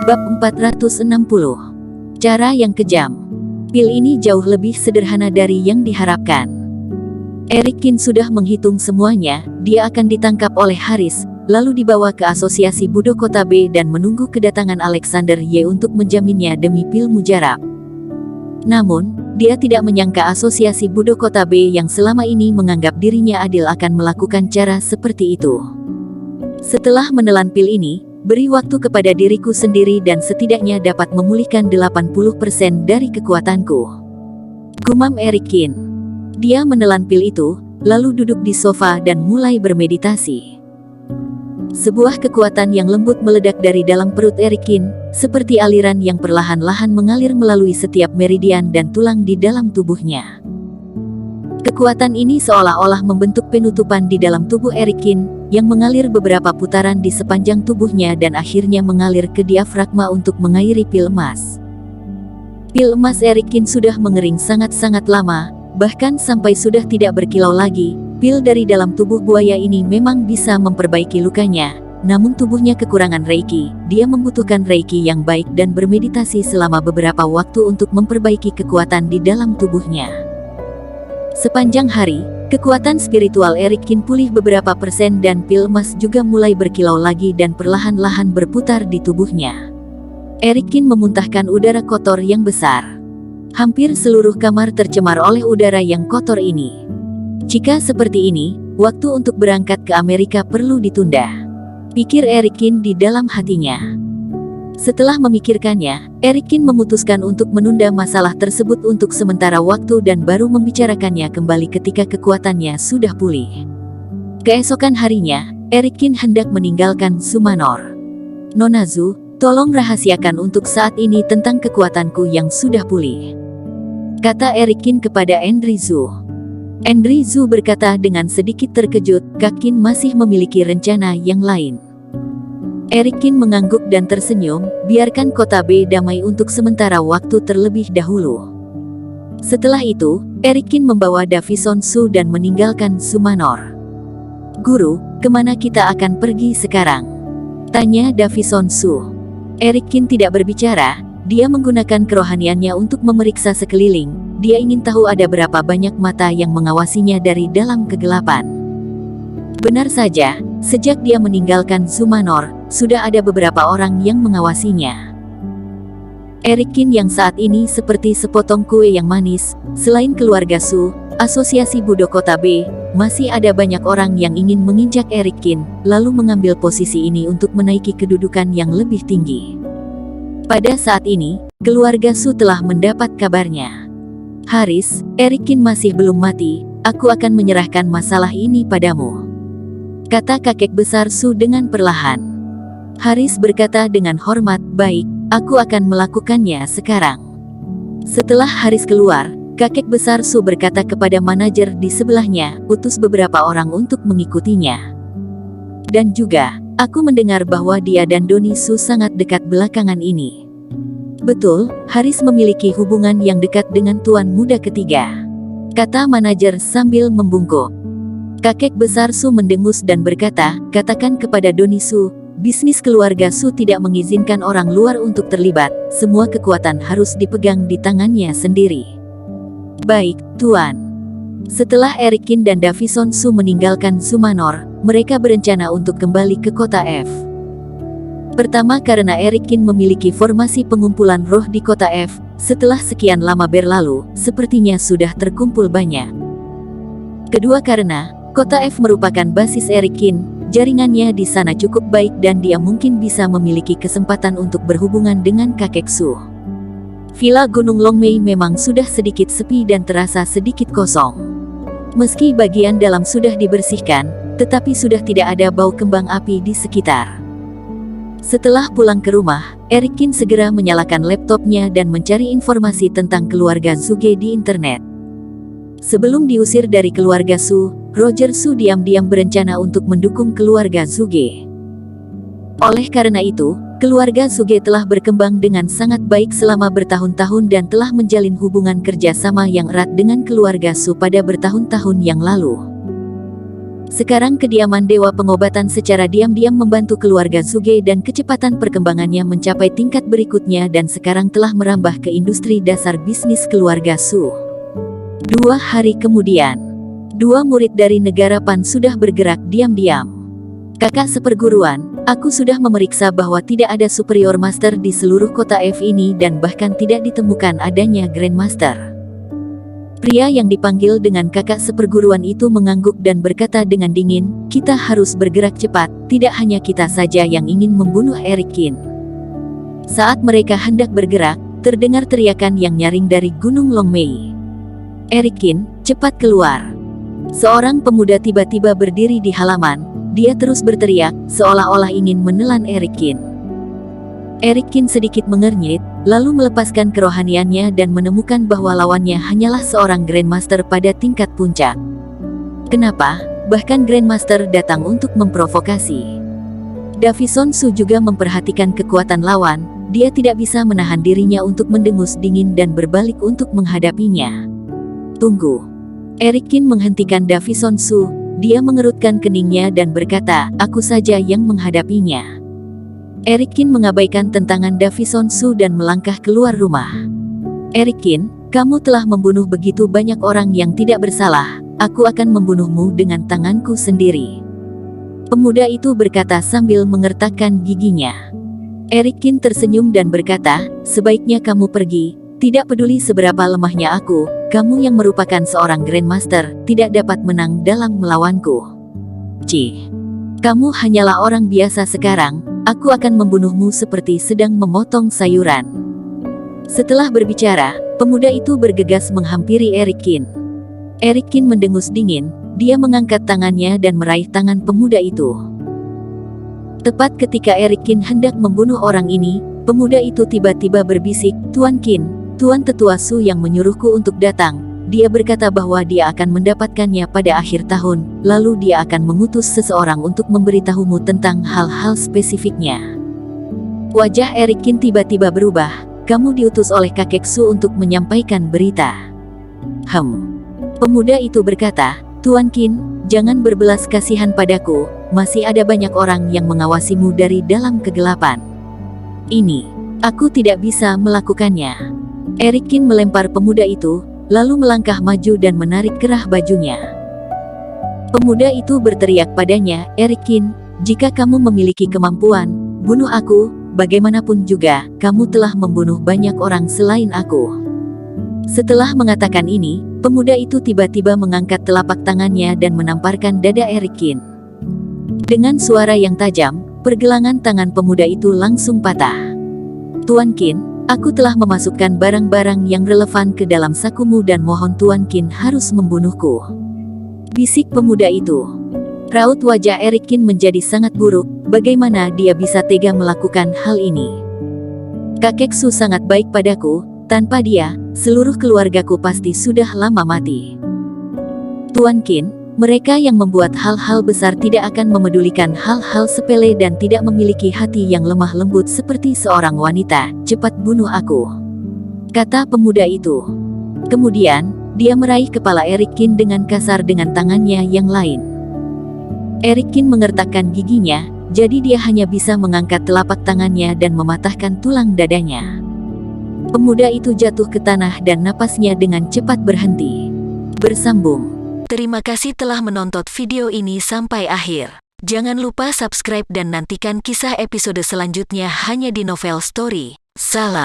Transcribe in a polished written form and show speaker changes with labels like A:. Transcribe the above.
A: Bab 460. Cara yang kejam. Pil ini jauh lebih sederhana dari yang diharapkan. Eric Kin sudah menghitung semuanya. Dia akan ditangkap oleh Haris, lalu dibawa ke Asosiasi Budo Kota B dan menunggu kedatangan Alexander Y untuk menjaminnya demi pil mujarab. Namun, dia tidak menyangka Asosiasi Budo Kota B yang selama ini menganggap dirinya adil akan melakukan cara seperti itu. Setelah menelan pil ini, beri waktu kepada diriku sendiri dan setidaknya dapat memulihkan 80% dari kekuatanku. Gumam Eric Kin. Dia menelan pil itu, lalu duduk di sofa dan mulai bermeditasi. Sebuah kekuatan yang lembut meledak dari dalam perut Eric Kin, seperti aliran yang perlahan-lahan mengalir melalui setiap meridian dan tulang di dalam tubuhnya. Kekuatan ini seolah-olah membentuk penutupan di dalam tubuh Eric Kin, yang mengalir beberapa putaran di sepanjang tubuhnya dan akhirnya mengalir ke diafragma untuk mengairi pil emas. Pil emas Eric Kin sudah mengering sangat-sangat lama, bahkan sampai sudah tidak berkilau lagi. Pil dari dalam tubuh buaya ini memang bisa memperbaiki lukanya, namun tubuhnya kekurangan Reiki. Dia membutuhkan Reiki yang baik dan bermeditasi selama beberapa waktu untuk memperbaiki kekuatan di dalam tubuhnya. Sepanjang hari, kekuatan spiritual Eric Kin pulih beberapa persen dan pil emas juga mulai berkilau lagi dan perlahan-lahan berputar di tubuhnya. Eric Kin memuntahkan udara kotor yang besar. Hampir seluruh kamar tercemar oleh udara yang kotor ini. Jika seperti ini, waktu untuk berangkat ke Amerika perlu ditunda, pikir Eric Kin di dalam hatinya. Setelah memikirkannya, Eric Kin memutuskan untuk menunda masalah tersebut untuk sementara waktu dan baru membicarakannya kembali ketika kekuatannya sudah pulih. Keesokan harinya, Eric Kin hendak meninggalkan Sumanor. Nona Zhu, tolong rahasiakan untuk saat ini tentang kekuatanku yang sudah pulih, kata Eric Kin kepada Andrew Zhu. Andrew Zhu berkata dengan sedikit terkejut, Kak Kin masih memiliki rencana yang lain. Eric Kin mengangguk dan tersenyum, biarkan kota B damai untuk sementara waktu terlebih dahulu. Setelah itu, Eric Kin membawa Davison Su dan meninggalkan Sumanor. Guru, kemana kita akan pergi sekarang? Tanya Davison Su. Eric Kin tidak berbicara, dia menggunakan kerohaniannya untuk memeriksa sekeliling. Dia ingin tahu ada berapa banyak mata yang mengawasinya dari dalam kegelapan. Benar saja, sejak dia meninggalkan Sumanor, sudah ada beberapa orang yang mengawasinya. Eric Kin yang saat ini seperti sepotong kue yang manis. Selain keluarga Su, Asosiasi Budo Kota B, masih ada banyak orang yang ingin menginjak Eric Kin, lalu mengambil posisi ini untuk menaiki kedudukan yang lebih tinggi. Pada saat ini, keluarga Su telah mendapat kabarnya. Haris, Eric Kin masih belum mati, aku akan menyerahkan masalah ini padamu, kata kakek besar Su dengan perlahan. Haris berkata dengan hormat, baik, aku akan melakukannya sekarang. Setelah Haris keluar, kakek besar Su berkata kepada manajer di sebelahnya, utus beberapa orang untuk mengikutinya. Dan juga, aku mendengar bahwa dia dan Doni Su sangat dekat belakangan ini. Betul, Haris memiliki hubungan yang dekat dengan tuan muda ketiga, kata manajer sambil membungkuk. Kakek besar Su mendengus dan berkata, katakan kepada Doni Su, bisnis keluarga Su tidak mengizinkan orang luar untuk terlibat, semua kekuatan harus dipegang di tangannya sendiri. Baik, Tuan. Setelah Eric Kin dan Davison Su meninggalkan Sumanor, mereka berencana untuk kembali ke kota F. Pertama karena Eric Kin memiliki formasi pengumpulan roh di kota F, setelah sekian lama berlalu, sepertinya sudah terkumpul banyak. Kedua karena, kota F merupakan basis Eric Kin, jaringannya di sana cukup baik dan dia mungkin bisa memiliki kesempatan untuk berhubungan dengan kakek Su. Villa Gunung Longmei memang sudah sedikit sepi dan terasa sedikit kosong. Meski bagian dalam sudah dibersihkan, tetapi sudah tidak ada bau kembang api di sekitar. Setelah pulang ke rumah, Eric Kin segera menyalakan laptopnya dan mencari informasi tentang keluarga Zuge di internet. Sebelum diusir dari keluarga Su, Roger Su diam-diam berencana untuk mendukung keluarga Zuge. Oleh karena itu, keluarga Zuge telah berkembang dengan sangat baik selama bertahun-tahun dan telah menjalin hubungan kerjasama yang erat dengan keluarga Su pada bertahun-tahun yang lalu. Sekarang kediaman Dewa Pengobatan secara diam-diam membantu keluarga Suge dan kecepatan perkembangannya mencapai tingkat berikutnya dan sekarang telah merambah ke industri dasar bisnis keluarga Su. 2 hari kemudian, 2 murid dari negara Pan sudah bergerak diam-diam. Kakak seperguruan, aku sudah memeriksa bahwa tidak ada superior master di seluruh kota F ini dan bahkan tidak ditemukan adanya grandmaster. Pria yang dipanggil dengan kakak seperguruan itu mengangguk dan berkata dengan dingin, kita harus bergerak cepat, tidak hanya kita saja yang ingin membunuh Eric Kin. Saat mereka hendak bergerak, terdengar teriakan yang nyaring dari Gunung Longmei. Eric Kin, cepat keluar. Seorang pemuda tiba-tiba berdiri di halaman, dia terus berteriak, seolah-olah ingin menelan Eric Kin. Eric Kin sedikit mengernyit, lalu melepaskan kerohaniannya dan menemukan bahwa lawannya hanyalah seorang Grandmaster pada tingkat puncak. Kenapa? Bahkan Grandmaster datang untuk memprovokasi. Davison Su juga memperhatikan kekuatan lawan, dia tidak bisa menahan dirinya untuk mendengus dingin dan berbalik untuk menghadapinya. Tunggu. Eric Kin menghentikan Davison Su, dia mengerutkan keningnya dan berkata, aku saja yang menghadapinya. Eric Kin mengabaikan tentangan Davison Su dan melangkah keluar rumah. Eric Kin, kamu telah membunuh begitu banyak orang yang tidak bersalah, aku akan membunuhmu dengan tanganku sendiri. Pemuda itu berkata sambil mengertakkan giginya. Eric Kin tersenyum dan berkata, sebaiknya kamu pergi, tidak peduli seberapa lemahnya aku, kamu yang merupakan seorang Grandmaster, tidak dapat menang dalam melawanku. Kamu hanyalah orang biasa sekarang, aku akan membunuhmu seperti sedang memotong sayuran. Setelah berbicara, pemuda itu bergegas menghampiri Eric Kin. Eric Kin mendengus dingin, dia mengangkat tangannya dan meraih tangan pemuda itu. Tepat ketika Eric Kin hendak membunuh orang ini, pemuda itu tiba-tiba berbisik, Tuan Kin, Tuan Tetua Su yang menyuruhku untuk datang. Dia berkata bahwa dia akan mendapatkannya pada akhir tahun, lalu dia akan mengutus seseorang untuk memberitahumu tentang hal-hal spesifiknya. Wajah Eric Kin tiba-tiba berubah, kamu diutus oleh kakek Su untuk menyampaikan berita. Pemuda itu berkata, Tuan Kin, jangan berbelas kasihan padaku, masih ada banyak orang yang mengawasimu dari dalam kegelapan. Ini, aku tidak bisa melakukannya. Eric Kin melempar pemuda itu, lalu melangkah maju dan menarik kerah bajunya. Pemuda itu berteriak padanya, Eric Kin, jika kamu memiliki kemampuan, bunuh aku, bagaimanapun juga, kamu telah membunuh banyak orang selain aku. Setelah mengatakan ini, pemuda itu tiba-tiba mengangkat telapak tangannya dan menamparkan dada Eric Kin. Dengan suara yang tajam, pergelangan tangan pemuda itu langsung patah. Tuan Kin, aku telah memasukkan barang-barang yang relevan ke dalam sakumu dan mohon Tuan Kin harus membunuhku. Bisik pemuda itu. Raut wajah Eric Kin menjadi sangat buruk, bagaimana dia bisa tega melakukan hal ini. Kakek Su sangat baik padaku, tanpa dia, seluruh keluargaku pasti sudah lama mati. Tuan Kin, mereka yang membuat hal-hal besar tidak akan memedulikan hal-hal sepele dan tidak memiliki hati yang lemah lembut seperti seorang wanita, cepat bunuh aku, kata pemuda itu. Kemudian, dia meraih kepala Eric Kin dengan kasar dengan tangannya yang lain. Eric Kin mengertakkan giginya, jadi dia hanya bisa mengangkat telapak tangannya dan mematahkan tulang dadanya. Pemuda itu jatuh ke tanah dan napasnya dengan cepat berhenti. Bersambung. Terima kasih telah menonton video ini sampai akhir. Jangan lupa subscribe dan nantikan kisah episode selanjutnya hanya di Novel Story. Salam.